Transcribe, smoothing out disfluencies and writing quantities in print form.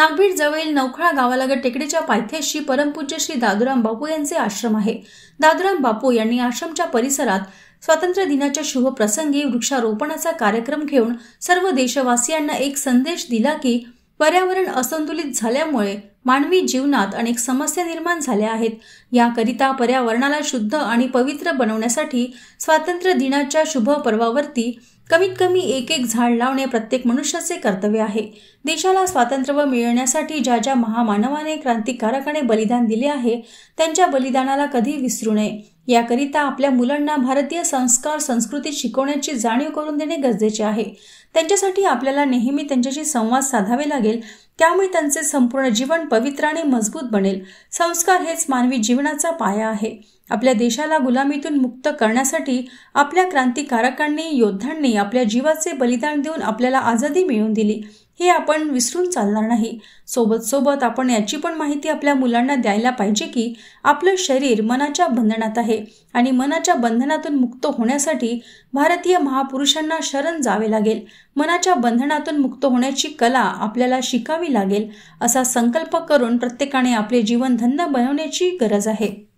नागभीड जवळील नवखळा गावालगत टेकडीच्या पायथ्याशी परमपूज्य श्री दादूराम बापू यांचे आश्रम आहे। दादूराम बापू यांनी आश्रमच्या परिसरात स्वातंत्र्य दिनाच्या शुभ प्रसंगी वृक्षारोपणाचा कार्यक्रम घेऊन सर्व देशवासियांना एक संदेश दिला की पर्यावरण असंतुलित झाल्यामुळे मानवी जीवनात अनेक समस्या निर्माण झाल्या आहेत। याकरिता पर्यावरणाला शुद्ध आणि पवित्र बनवण्यासाठी स्वातंत्र्य दिनाच्या शुभ पर्वावरती कमीत कमी एक झाड लावणे प्रत्येक मनुष्याचे कर्तव्य आहे। देशाला स्वातंत्र्य मिळवण्यासाठी ज्या महामानवाने क्रांतिकारकाने बलिदान दिले आहे त्यांच्या बलिदानाला कधी विसरू नये। याकरिता आपल्या मुलांना भारतीय संस्कार संस्कृती शिकवण्याची जाणीव करून देणे गरजेचे आहे। त्यांच्यासाठी आपल्याला नेहमी त्यांच्याशी संवाद साधावे लागेल, त्यामुळे त्यांचे संपूर्ण जीवन पवित्र आणि मजबूत बनेल। संस्कार हेच मानवी जीवनाचा पाया आहे। आपल्या देशाला गुलामीतून मुक्त करण्यासाठी आपल्या क्रांतिकारकांनी योद्ध्यांनी आपल्या जीवाचे बलिदान देऊन आपल्याला आझादी मिळवून दिली, हे आपण विसरून चालणार नाही। सोबत आपण याची पण माहिती आपल्या मुलांना द्यायला पाहिजे की आपलं शरीर मनाच्या बंधनात आहे आणि मनाच्या बंधनातून मुक्त होण्यासाठी भारतीय महापुरुषांना शरण जावे लागेल। मनाच्या बंधनातून मुक्त होण्याची कला आपल्याला शिकावी लागेल। असा संकल्प करून प्रत्येकाने आपले जीवन धन्य बनवण्याची गरज आहे।